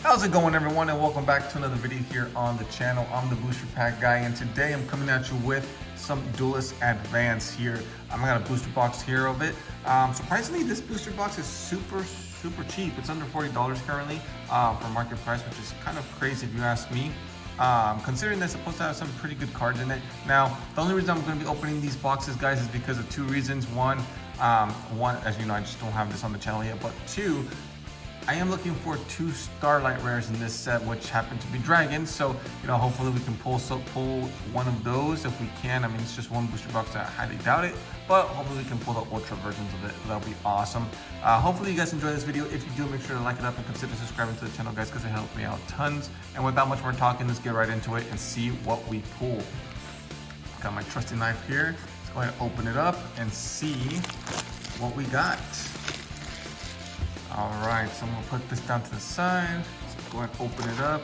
How's it going, everyone, and welcome back to another video here on the channel. I'm the booster pack guy, and today I'm coming at you with some Duelist Advance here. I got a booster box here of it. Surprisingly, this booster box is super cheap. It's under $40 currently for market price, which is kind of crazy if you ask me. Considering they're supposed to have some pretty good cards in it. Now, the only reason I'm going to be opening these boxes, guys, is because of two reasons. One, as you know, I just don't have this on the channel yet, but two, I am looking for 2 Starlight Rares in this set, which happen to be dragons. So, you know, hopefully we can pull one of those if we can. I mean, it's just one booster box, I highly doubt it, but hopefully we can pull the ultra versions of it. That'll be awesome. Hopefully you guys enjoy this video. If you do, make sure to like it up and consider subscribing to the channel, guys, because it helps me out tons. And without much more talking, let's get right into it and see what we pull. Got my trusty knife here. Let's go ahead and open it up and see what we got. All right, so I'm gonna put this down to the side. Let's go ahead and open it up.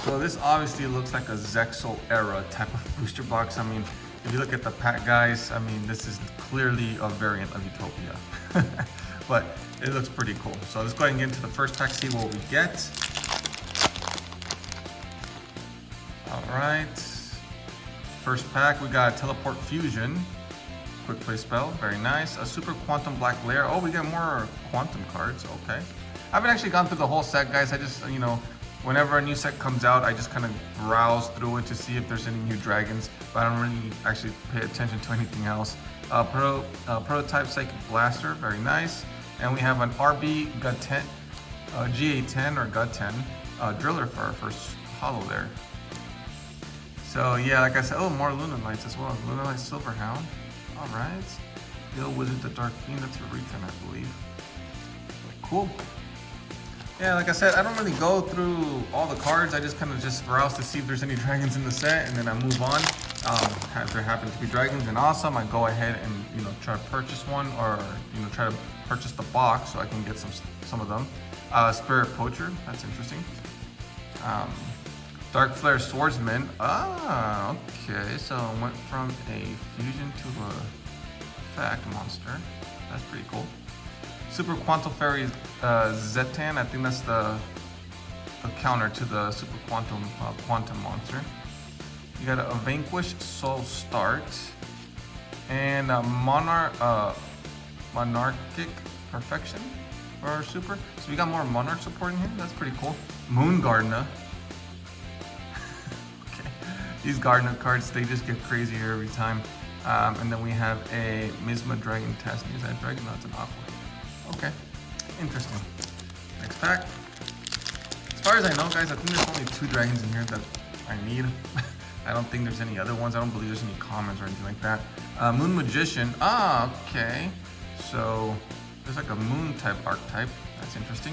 So this obviously looks like a Zexal era type of booster box. I mean, if you look at the pack, guys, I mean, this is clearly a variant of Utopia. But it looks pretty cool. So let's go ahead and get into the first pack, see what we get. All right, first pack, we got Teleport Fusion. Quick play spell, very nice. A super quantum black layer. Oh, we got more quantum cards, okay. I haven't actually gone through the whole set, guys. I just, you know, whenever a new set comes out, I just kind of browse through it to see if there's any new dragons, but I don't really actually pay attention to anything else. Prototype Psychic Blaster, very nice. And we have an RB GA10 or GA10 Driller for our first holo there. So yeah, like I said, oh, more Luna Knights as well. Luna Knight Silverhound. All right, Yo Wizard the Dark Fiend, that's a return, I believe. Cool. Yeah, like I said, I don't really go through all the cards. I just kind of just browse to see if there's any dragons in the set, and then I move on. If there happen to be dragons, then awesome. I go ahead and, you know, try to purchase one, or, you know, try to purchase the box so I can get some of them. Spirit Poacher, that's interesting. Dark Flare Swordsman. Ah, okay. So it went from a fusion to a fact monster. That's pretty cool. Super Quantum Fairy Zetan. I think that's the counter to the Super Quantum monster. You got a Vanquish Soul Start and a Monarchic Perfection for super. So we got more Monarch support in here. That's pretty cool. Moon Gardener. These Gardener cards, they just get crazier every time. And then we have a Misma Dragon Test. Is that Dragon? No, it's an Aqua. Okay, interesting. Next pack. As far as I know, guys, I think there's only 2 dragons in here that I need. I don't think there's any other ones. I don't believe there's any commons or anything like that. Moon Magician. Ah, okay. So there's like a moon type archetype. That's interesting.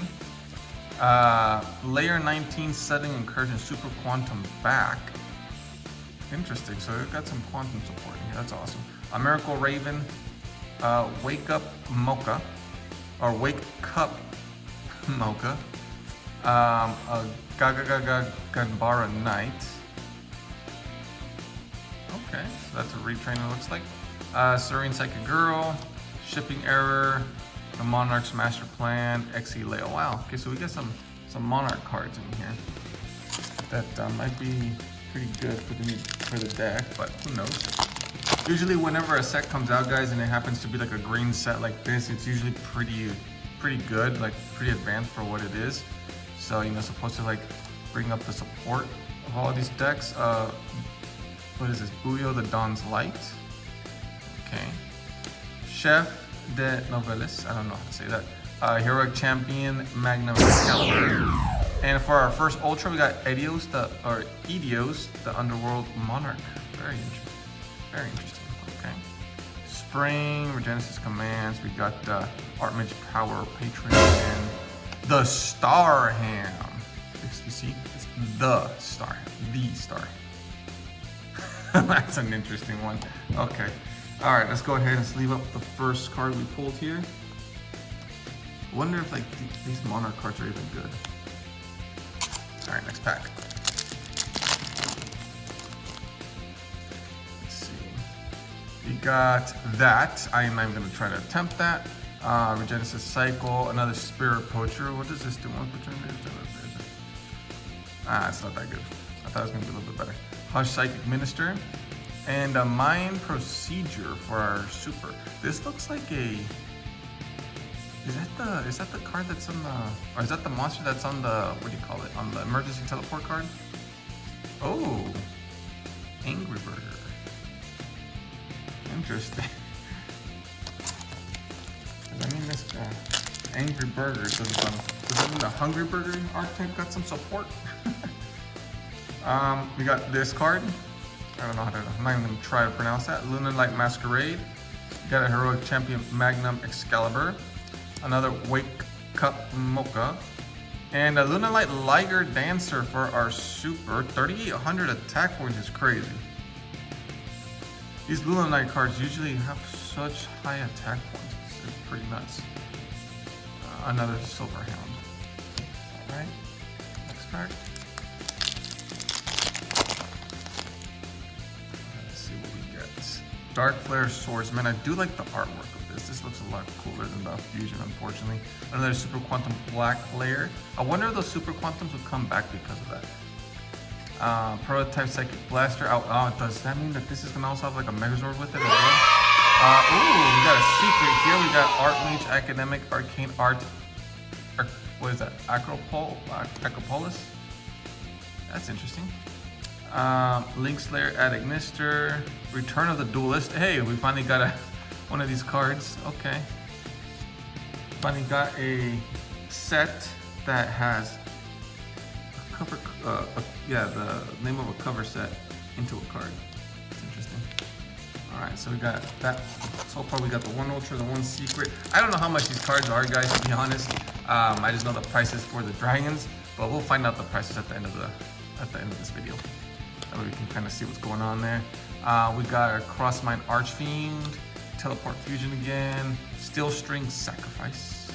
Layer 19 Setting Incursion Super Quantum back. Interesting, so we've got some quantum support here, that's awesome. A Miracle Raven, Wake Up Mocha, or Wake Cup Mocha, a Ganbara Knight. Okay, so that's a retrainer, looks like. Serene Psychic Girl, Shipping Error, the Monarch's Master Plan, XE Leo. Wow, okay, so we got some Monarch cards in here that might be pretty good for the deck, but who knows. Usually whenever a set comes out, guys, and it happens to be like a green set like this, it's usually pretty good, like pretty advanced for what it is. So, you know, supposed to like bring up the support of all of these decks. What is this? Buyo the Dawn's Light. Okay. Chef de Novelis, I don't know how to say that. Heroic Champion Magnum Excalibur. And for our first Ultra, we got Edios, the Underworld Monarch. Very interesting. Very interesting. Okay. Spring, Regenesis Commands. We got Artmage Power, Patron, and the Star Ham. You see? It's the Star. The Star. That's an interesting one. Okay. All right, let's go ahead and sleeve up the first card we pulled here. I wonder if like these Monarch cards are even good. All right, next pack. Let's see. We got that. I am not even gonna try to attempt that. Regenesis Cycle, another Spirit Poacher. What does this do? It's not that good. I thought it was gonna be a little bit better. Hush Psychic Minister, and a Mind Procedure for our super. This looks like a. Is that the card that's on the, or is that the monster that's on the, what do you call it? On the emergency teleport card? Oh, Angry Burger. Interesting. I mean, this Angry Burger does that mean the Hungry Burger archetype got some support? We got this card. I don't know how to, I'm not even gonna try to pronounce that. Lunalight Masquerade. We got a Heroic Champion Magnum Excalibur. Another Wake Cup Mocha. And a Lunalight Liger Dancer for our super. 3,800 attack points is crazy. These Lunalight cards usually have such high attack points. It's pretty nuts. Another Silver Hound. Alright, next pack. Let's see what we get. Dark Flare Swordsman. I do like the artwork of this. This looks a lot cooler than the Fusion, unfortunately. Another Super Quantum Black Layer. I wonder if those Super Quantums would come back because of that. Prototype Psychic Blaster. Does that mean that this is gonna also have like a Megazord with it as well? Ooh, we got a secret here. We got Archmage Academic Arcane Art. What is that? Acropolis? That's interesting. Link Slayer Ad Ignister. Return of the Duelist. Hey, we finally got one of these cards. Okay. Finally got a set that has a cover, the name of a cover set into a card. That's interesting. Alright, so we got that. So far we got the one Ultra, the one Secret. I don't know how much these cards are, guys, to be honest. I just know the prices for the dragons, but we'll find out the prices at the end of this video. That way we can kind of see what's going on there. We got our Crossmine Archfiend, Teleport Fusion again, Steel String Sacrifice,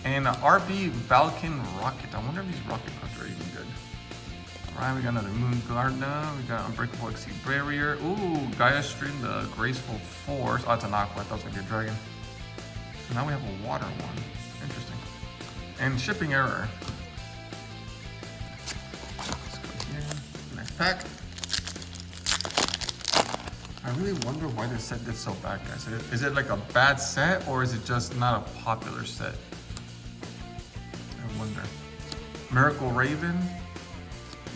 and RB Valken Rocket. I wonder if these rocket cards are even good. Alright, we got another Moon Gardener, we got Unbreakable Exceed Barrier. Ooh, Gaia Stream, the Graceful Force. Oh, it's an Aqua. I thought it was going to be a dragon. So now we have a water one. Interesting. And Shipping Error. Let's go here. Next pack. I really wonder why this set did so bad, guys. Is it like a bad set, or is it just not a popular set? I wonder. Miracle Raven.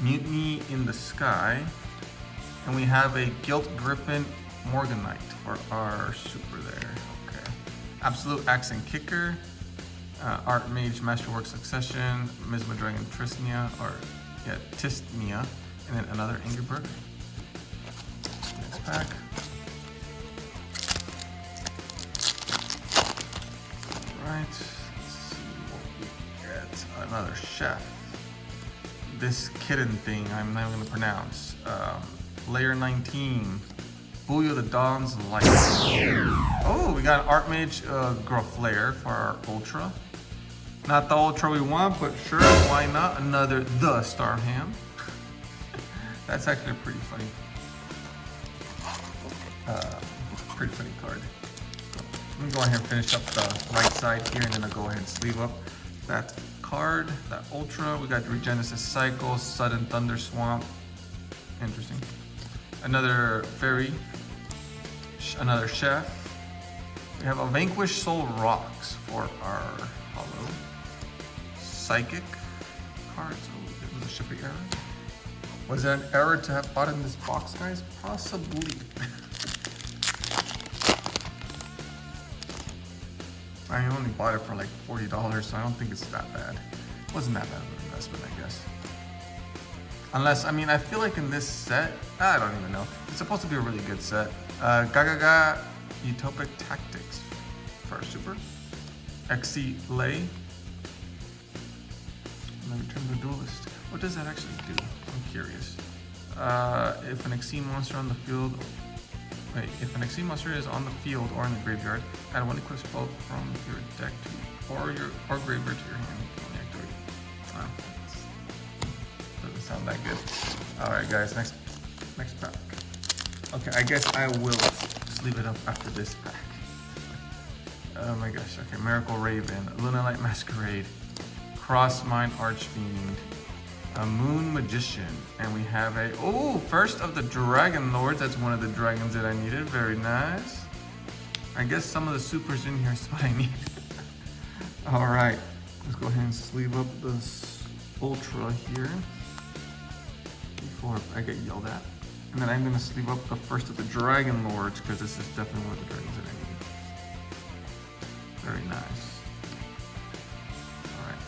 Mutiny in the Sky, and we have a Guilt Griffin Morganite for our super there. Okay. Absolute Accent Kicker, Archmage Masterwork Succession, Misma Dragon Trisnia, Tistnia, and then another Angry Burger. Next pack. Alright, let's see what we get. Another Chef. This kitten thing, I'm not even gonna pronounce. Layer 19, Booyah the Dawn's Light. Oh, we got an Archmage Grufflair for our Ultra. Not the Ultra we want, but sure, why not? Another The Starham. That's actually pretty funny. Pretty funny card. Let me go ahead and finish up the right side here, and then I'll go ahead and sleeve up that card, that Ultra. We got Regenesis Cycle, Sudden Thunder Swamp. Interesting. Another Fairy, another Chef. We have a Vanquish Soul Rocks for our Hollow. Psychic cards. Oh, it was a shipping error. Was there an error to have bought in this box, guys? Possibly. I only bought it for like $40, so I don't think it's that bad. It wasn't that bad of an investment, I guess. Unless, I mean, I feel like in this set, I don't even know. It's supposed to be a really good set. Gagaga Utopic Tactics for our super. XC Lay. And then Return the Duelist. What does that actually do? I'm curious. If an Exceed monster on the field, if an Exceed monster is on the field or in the graveyard, add one equipped spell from your deck to or graveyard to your hand. Only activate. Wow, doesn't sound that good. All right, guys, next pack. Okay, I guess I will sleeve it up after this pack. Oh my gosh, okay, Miracle Raven, Lunalight Masquerade, Crossmine Archfiend, a Moon Magician, and we have a, oh, first of the Dragon Lords. That's one of the dragons that I needed, very nice. I guess some of the supers in here is what I need. All right, let's go ahead and sleeve up this Ultra here before I get yelled at. And then I'm gonna sleeve up the first of the Dragon Lords because this is definitely one of the dragons that I need. Very nice. All right,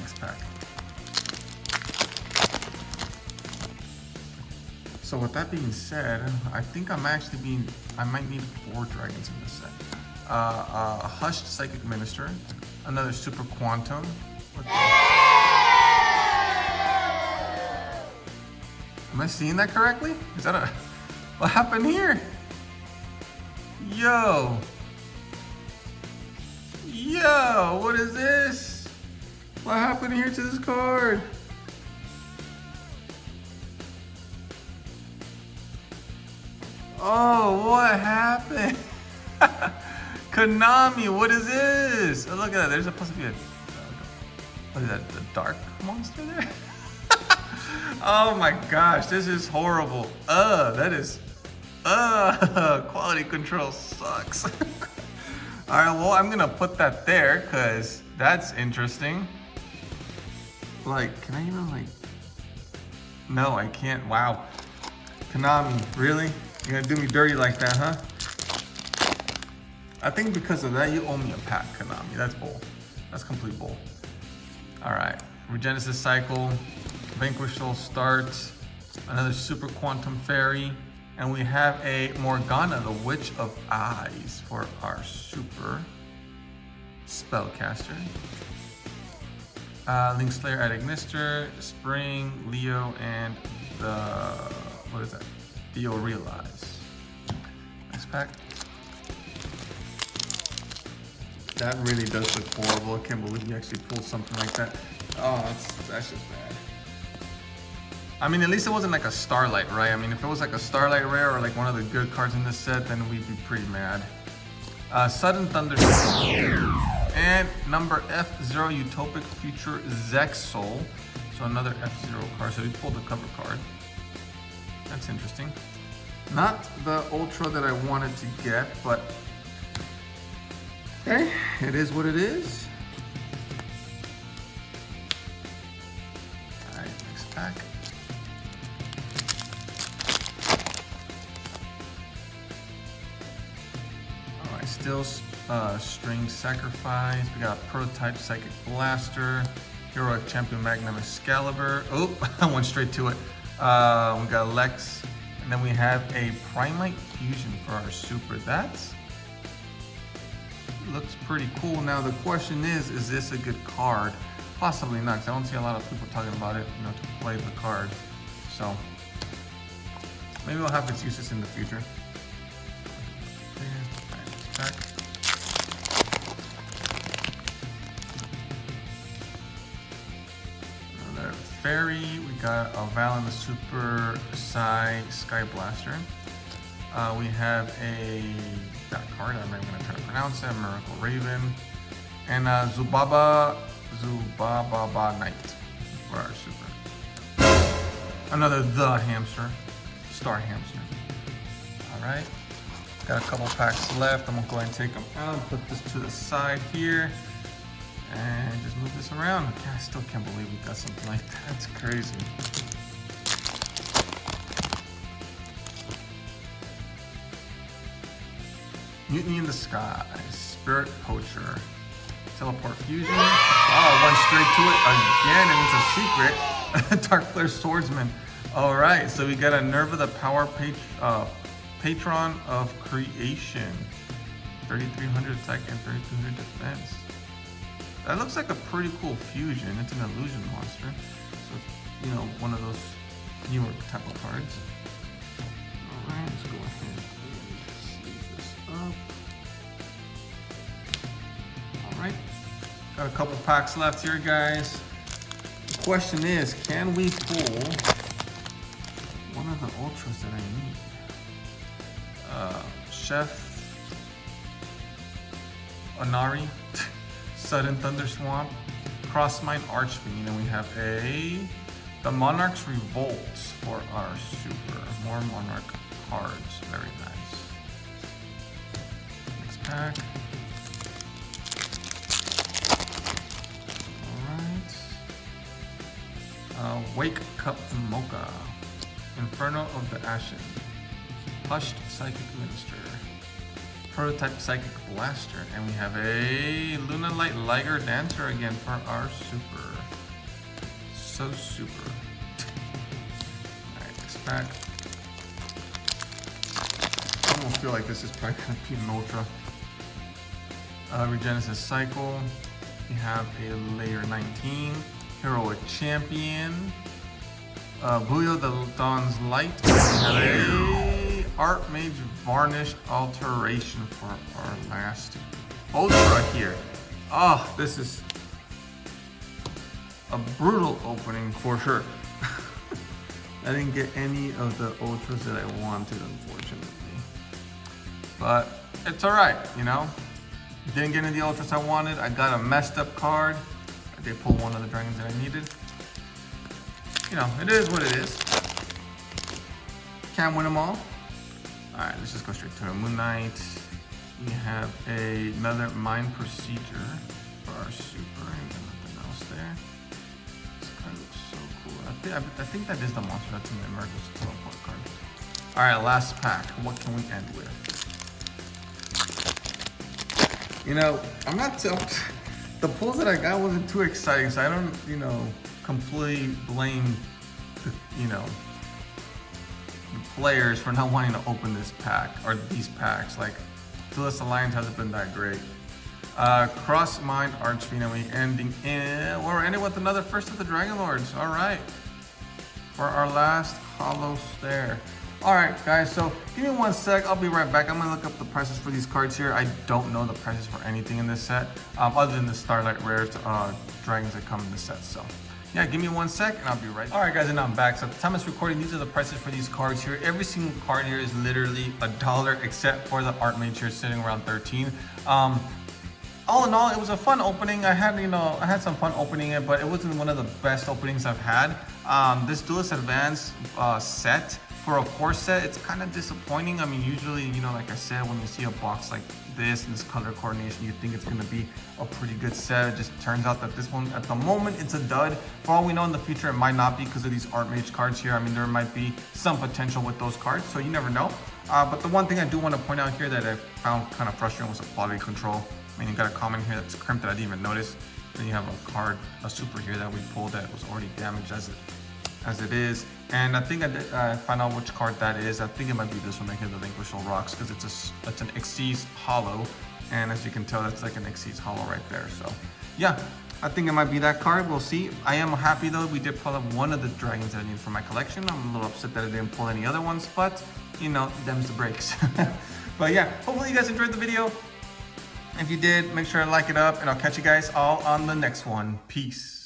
next pack. So with that being said, I think I might need 4 dragons in this set. A Hushed Psychic Minister, another Super Quantum. Am I seeing that correctly? Is that a, what happened here? Yo, what is this? What happened here to this card? Oh, what happened? Konami, what is this? Oh, look at that, there's supposed to be a, what is that, the dark monster there? Oh my gosh, this is horrible. That is, quality control sucks. All right, well, I'm gonna put that there because that's interesting. Like, can I even like, no, I can't, wow. Konami, really? You're gonna do me dirty like that, huh? I think because of that, you owe me a pack, Konami. That's bull. That's complete bull. All right, Regenesis Cycle, Vanquish Soul starts, another Super Quantum Fairy, and we have a Morgana, the Witch of Eyes, for our Super Spellcaster. Link Slayer at Ignister, Spring, Leo, and the, what is that? Theo Realize. Next pack. That really does look horrible. I can't believe you actually pulled something like that. Oh, that's just bad. I mean, at least it wasn't like a Starlight, right? I mean, if it was like a Starlight Rare or like one of the good cards in this set, then we'd be pretty mad. Sudden Thunder. And number F0 Utopic Future Zexal. So another F0 card. So we pulled the cover card. That's interesting. Not the Ultra that I wanted to get, but okay, it is what it is. All right, next pack. All right, still String Sacrifice. We got Prototype Psychic Blaster, Heroic Champion Magnum Excalibur. Oh, I went straight to it. We got Lex, and then we have a Primite Fusion for our Super. That looks pretty cool. Now the question is this a good card? Possibly not, because I don't see a lot of people talking about it, you know, to play the card. So maybe we'll have its uses in the future. Fairy, we got a Valen the Super Sky Blaster. We have that card, I'm not gonna try to pronounce it, Miracle Raven. And Zubaba Knight for our Super. Another The Hamster, Star Hamster. All right, got a couple packs left. I'm gonna go ahead and take them out and put this to the side here. And just move this around. Okay, I still can't believe we got something like that. That's crazy. Mutiny in the Sky, Spirit Poacher, Teleport Fusion. Oh, went straight to it again, and it's a secret. Dark Flare Swordsman. All right, so we got a Nerva the Power Patron of Creation. 3,300 attack and 3,200 defense. That looks like a pretty cool fusion. It's an illusion monster. So it's, you know, one of those newer type of cards. Alright, let's go ahead and sleeve this up. Alright. Got a couple packs left here, guys. The question is, can we pull one of the ultras that I need? Chef Onari, Sudden Thunder Swamp, Crossmine Archfiend, and we have the Monarch's Revolt for our super. More Monarch cards, very nice. Next pack. Alright. Wake Cup Mocha, Inferno of the Ashen, Hushed Psychic Minister, Prototype Psychic Blaster, and we have a Lunalight Liger Dancer again for our super. So super. Alright, next pack. I almost feel like this is probably going to be an Ultra. Regenesis Cycle. We have a Layer 19. Heroic Champion. Buio the Dawn's Light. We have a Archmage Varnished Alteration for our last Ultra here. Oh, this is a brutal opening for sure. I didn't get any of the Ultras that I wanted, unfortunately. But it's alright, you know? Didn't get any of the Ultras I wanted. I got a messed up card. I did pull one of the dragons that I needed. You know, it is what it is. Can't win them all. Alright, let's just go straight to it. Moon Knight. We have another Mind Procedure for our super, and nothing else there. This card looks so cool. I think that is the monster that's in the Emergence Teleport card. Alright, last pack. What can we end with? You know, I'm not the pulls that I got wasn't too exciting, so I don't, you know, completely blame the, you know, the players for not wanting to open this pack or these packs. Like, Duelist Alliance hasn't been that great. Crossmine Archfiend, and we're ending with another First of the Dragon Lords. All right, for our last Hollow Stare. All right, guys, so give me 1 sec. I'll be right back. I'm gonna look up the prices for these cards here. I don't know the prices for anything in this set, other than the Starlight Rares dragons that come in this set. So yeah, give me 1 sec and I'll be right back. All right, guys, and I'm back. So at the time of this recording, these are the prices for these cards here. Every single card here is literally $1, except for the Archmage here sitting around 13. All in all, it was a fun opening. I had some fun opening it, but it wasn't one of the best openings I've had. This Duelist Advance set, for a core set, it's kind of disappointing. I mean, usually, you know, like I said, when you see a box like this and this color coordination, you think it's going to be a pretty good set. It just turns out that this one, at the moment, it's a dud. For all we know, in the future, it might not be because of these Archmage cards here. I mean, there might be some potential with those cards, so you never know. But the one thing I do want to point out here that I found kind of frustrating was the quality control. I mean, you got a common here that's crimped that I didn't even notice. Then you have a card, a super here that we pulled that was already damaged as it is. And I think I found out which card that is. I think it might be this one right here, the Vanquishal Rocks, because it's an Xyz Hollow. And as you can tell, that's like an Xyz Hollow right there. So yeah, I think it might be that card. We'll see. I am happy though. We did pull up one of the dragons that I need for my collection. I'm a little upset that I didn't pull any other ones, but you know, them's the breaks. But yeah, hopefully you guys enjoyed the video. If you did, make sure to like it up, and I'll catch you guys all on the next one. Peace.